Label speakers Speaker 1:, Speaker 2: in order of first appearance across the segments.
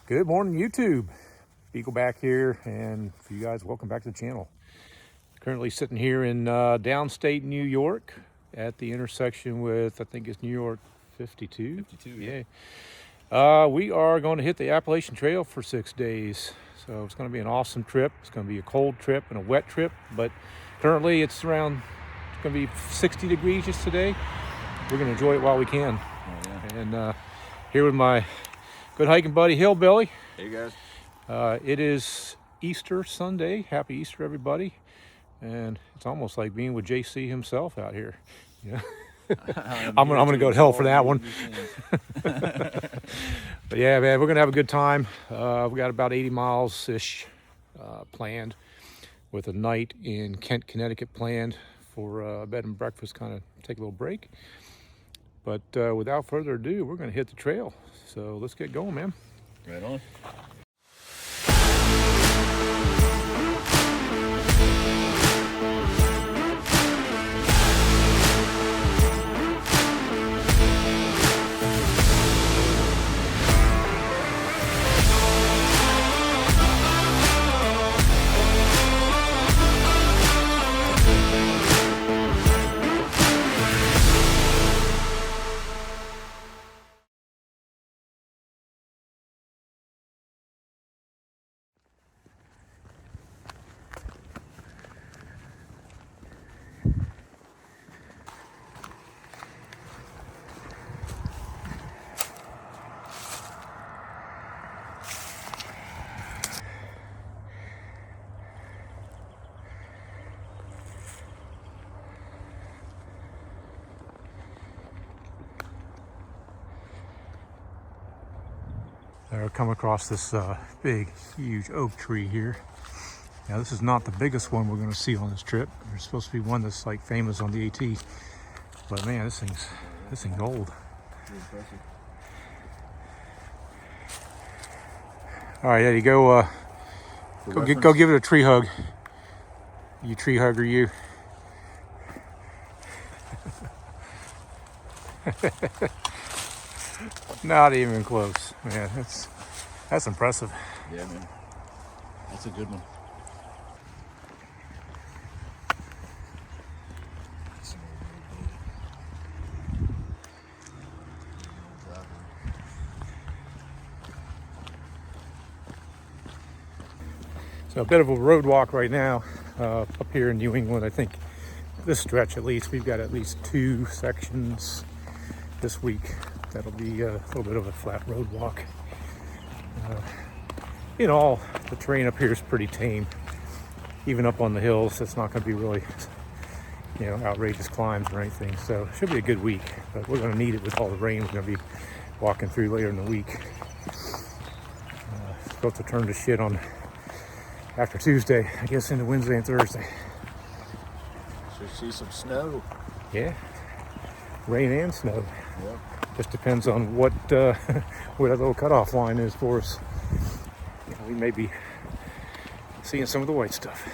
Speaker 1: Good morning, YouTube. Beagle back here, and for you guys, welcome back to the channel. Currently sitting here in downstate New York at the intersection with, I think it's New York 52.
Speaker 2: 52,
Speaker 1: yeah. We are going to hit the Appalachian Trail for 6 days. So it's going to be an awesome trip. It's going to be a cold trip and a wet trip, but currently it's going to be 60 degrees just today. We're going to enjoy it while we can.
Speaker 2: Oh, yeah.
Speaker 1: And here with my good hiking buddy, Hillbilly.
Speaker 2: Hey guys.
Speaker 1: It is Easter Sunday. Happy Easter, everybody. And it's almost like being with JC himself out here. Yeah. I'm gonna go to hell for that one. But yeah, man, we're gonna have a good time. We got about 80 miles ish planned, with a night in Kent, Connecticut planned for bed and breakfast. Kind of take a little break. But without further ado, we're gonna hit the trail. So let's get going, man.
Speaker 2: Right on.
Speaker 1: I've come across this big, huge oak tree here. Now, this is not the biggest one we're going to see on this trip. There's supposed to be one that's like famous on the AT. But man, this thing's old.
Speaker 2: Impressive.
Speaker 1: All right, Eddie, go give it a tree hug. You tree hugger, you. Not even close, man. That's impressive.
Speaker 2: Yeah, man. That's a good one.
Speaker 1: So a bit of a road walk right now up here in New England. I think this stretch, at least, we've got at least 2 sections this week. That'll be a little bit of a flat road walk. In all, the terrain up here is pretty tame. Even up on the hills, it's not going to be really, outrageous climbs or anything. So it should be a good week. But we're going to need it with all the rain we're going to be walking through later in the week. It's supposed to turn to shit on after Tuesday, I guess, into Wednesday and Thursday.
Speaker 2: Should see some snow.
Speaker 1: Yeah, rain and snow.
Speaker 2: Yep.
Speaker 1: Just depends on what that little cutoff line is for us. We may be seeing some of the white stuff.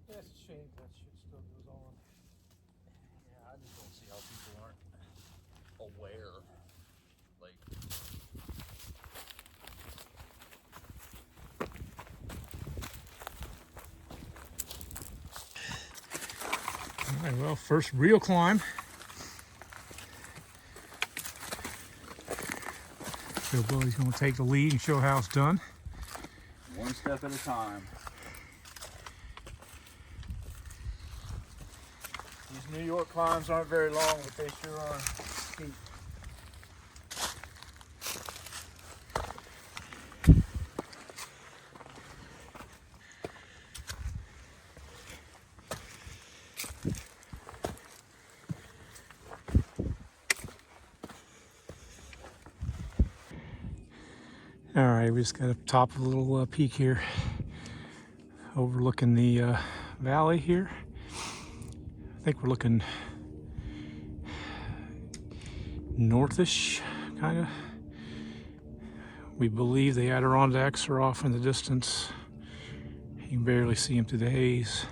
Speaker 1: That shit still goes on.
Speaker 2: Yeah, I just don't see how people aren't aware. Like,
Speaker 1: All right, well, first real climb. Hillbilly's going to take the lead and show how it's done.
Speaker 2: one step at a time.
Speaker 3: New York climbs aren't very long, but they sure are steep.
Speaker 1: All right, we just got up top of a little peak here, overlooking the valley here. I think we're looking northish, kind of. We believe the Adirondacks are off in the distance. You can barely see them through the haze.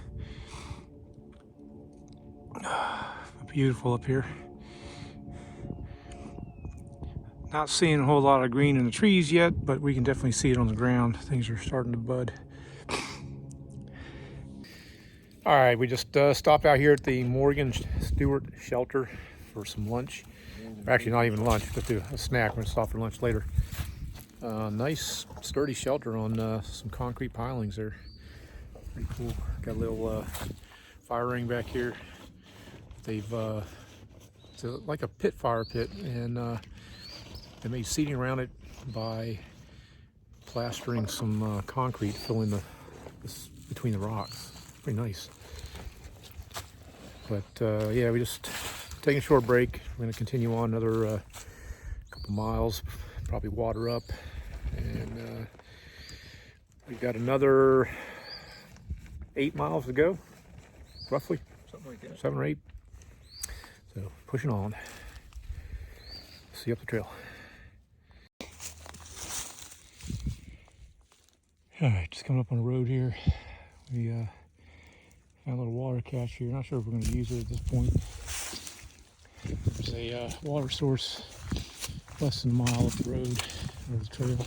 Speaker 1: Beautiful up here. Not seeing a whole lot of green in the trees yet, but we can definitely see it on the ground. Things are starting to bud. All right, we just stopped out here at the Morgan Stewart shelter for some lunch. Or actually, not even lunch, just a snack. We're gonna stop for lunch later. Nice, sturdy shelter on some concrete pilings there. Pretty cool. Got a little fire ring back here. They've it's like a fire pit, and they made seating around it by plastering some concrete, filling this between the rocks. Pretty nice. But yeah, we just taking a short break. We're going to continue on another couple miles, probably water up, and we've got another 8 miles to go, roughly,
Speaker 3: Something like that.
Speaker 1: 7 or 8. So pushing on. See you up the trail. All right, just coming up on the road here. We found a little water cache here. Not sure if we're going to use it at this point. There's a water source less than a mile up the road or the trail.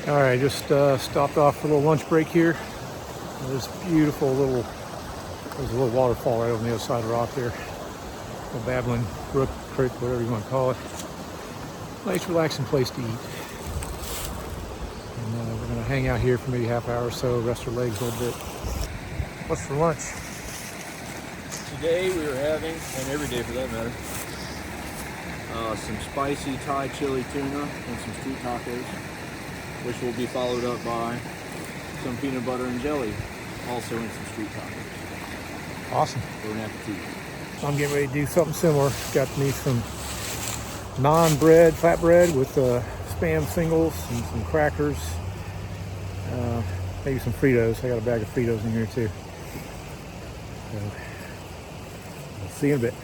Speaker 1: All right, just stopped off for a little lunch break here. There's beautiful there's a little waterfall right over on the other side of the rock there. A babbling brook, creek, whatever you want to call it. Nice relaxing place to eat. And we're gonna hang out here for maybe half hour or so, rest our legs a little bit. What's for lunch?
Speaker 2: Today we were having, and every day for that matter, some spicy Thai chili tuna and some street tacos, which will be followed up by some peanut butter and jelly, also in some street tacos.
Speaker 1: Awesome.
Speaker 2: Bon appetit.
Speaker 1: I'm getting ready to do something similar. Got me some non-bread, flatbread with Spam singles and some crackers. Maybe some Fritos. I got a bag of Fritos in here too. So, I'll see you in a bit.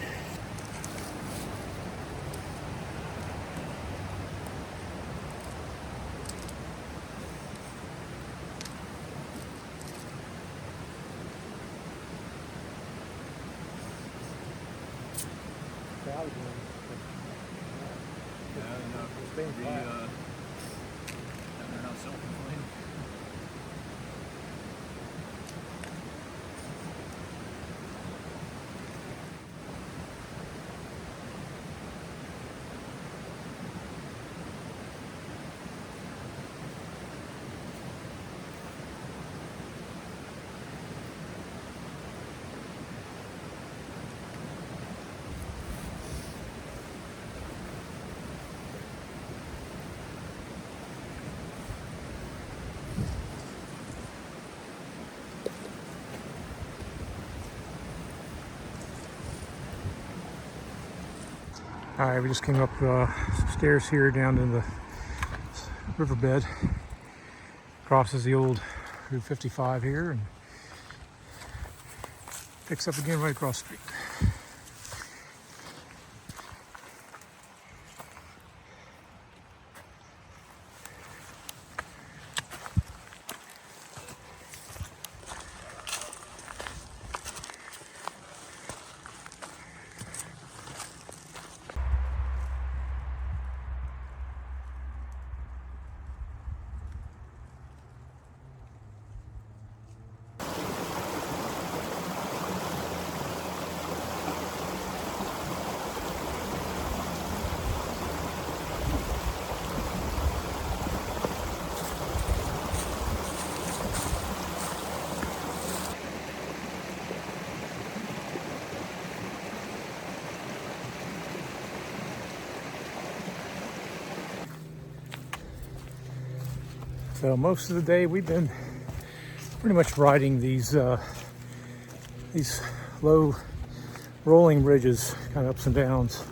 Speaker 1: All right, we just came up some stairs here down to the riverbed. Crosses the old Route 55 here and picks up again right across the street. So most of the day we've been pretty much riding these low rolling ridges, kind of ups and downs.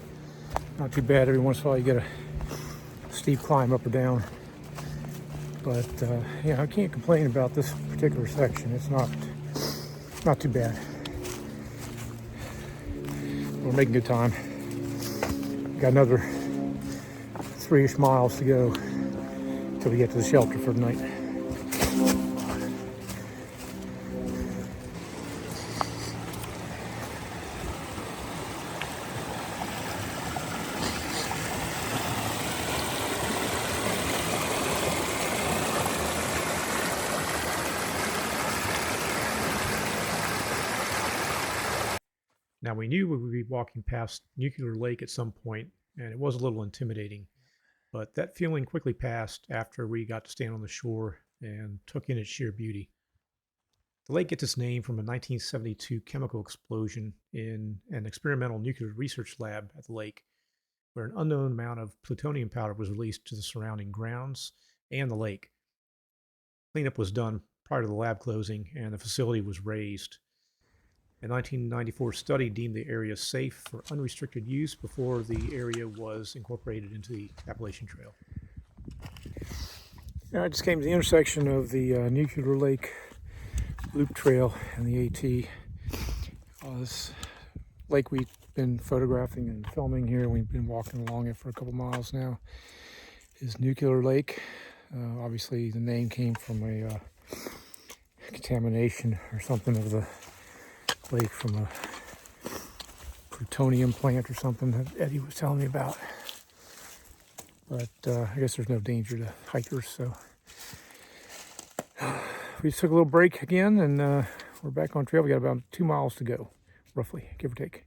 Speaker 1: Not too bad. Every once in a while you get a steep climb up or down. But yeah, I can't complain about this particular section. It's not too bad. We're making good time. Got another 3-ish miles to go till we get to the shelter for the night. Now, we knew we would be walking past Nuclear Lake at some point, and it was a little intimidating, but that feeling quickly passed after we got to stand on the shore and took in its sheer beauty. The lake gets its name from a 1972 chemical explosion in an experimental nuclear research lab at the lake, where an unknown amount of plutonium powder was released to the surrounding grounds and the lake. Cleanup was done prior to the lab closing, and the facility was razed. A 1994 study deemed the area safe for unrestricted use before the area was incorporated into the Appalachian Trail. Now, I just came to the intersection of the Nuclear Lake Loop Trail and the AT. This lake we've been photographing and filming here, we've been walking along it for a couple miles now, is Nuclear Lake. Obviously, the name came from a contamination or something of the lake from a plutonium plant or something that Eddie was telling me about. But I guess there's no danger to hikers, so we just took a little break again, and we're back on trail. We got about 2 miles to go, roughly, give or take.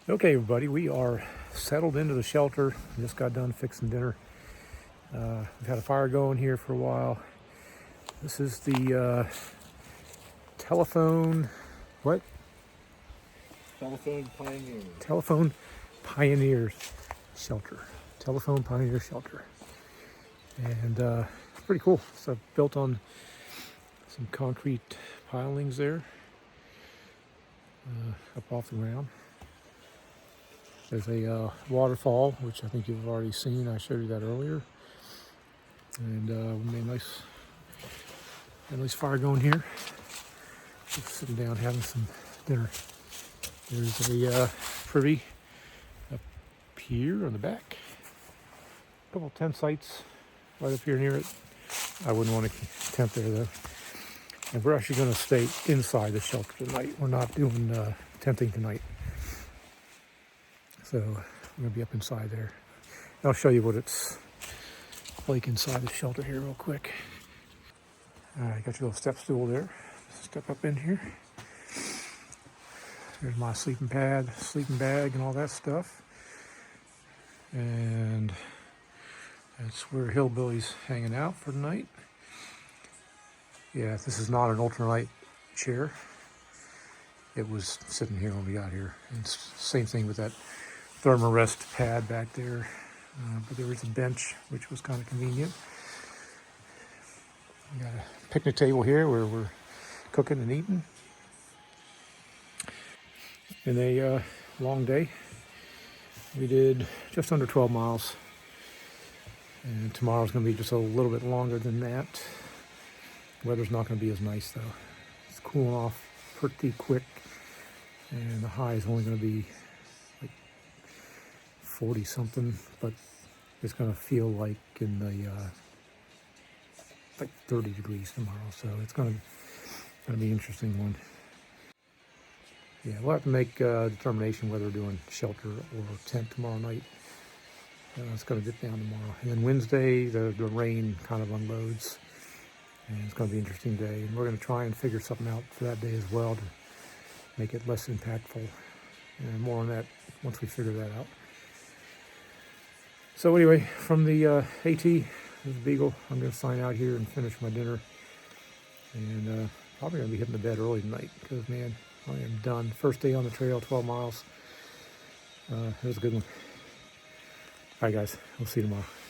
Speaker 1: Okay, everybody, we are settled into the shelter. Just got done fixing dinner. We've had a fire going here for a while. This is the Telephone Pioneers shelter. Telephone Pioneer shelter. And it's pretty cool. So built on some concrete pilings there, up off the ground. There's a waterfall, which I think you've already seen. I showed you that earlier. And we made a nice fire going here. Just sitting down having some dinner. There's a privy up here on the back. A couple tent sites right up here near it. I wouldn't want to tent there though. And we're actually going to stay inside the shelter tonight. We're not doing tenting tonight. So I'm going to be up inside there. I'll show you what it's like inside the shelter here real quick. All right, got your little step stool there. Step up in here. There's my sleeping pad, sleeping bag, and all that stuff. And that's where Hillbilly's hanging out for the night. Yeah, this is not an ultralight chair. It was sitting here when we got here. And same thing with that thermarest pad back there. But there was a bench, which was kind of convenient. We got a picnic table here where we're cooking and eating. In a long day, we did just under 12 miles. And tomorrow's going to be just a little bit longer than that. The weather's not going to be as nice though. It's cooling off pretty quick. And the high is only going to be 40 something, but it's going to feel like in the like 30 degrees tomorrow, so it's gonna be an interesting one. Yeah, we'll have to make a determination whether we're doing shelter or tent tomorrow night. It's gonna dip down tomorrow, and then Wednesday the rain kind of unloads, and it's gonna be an interesting day. And we're gonna try and figure something out for that day as well to make it less impactful. And more on that once we figure that out. So anyway, from the AT, the Beagle, I'm going to sign out here and finish my dinner. And probably going to be hitting the bed early tonight because, man, I am done. First day on the trail, 12 miles. It was a good one. All right, guys. We'll see you tomorrow.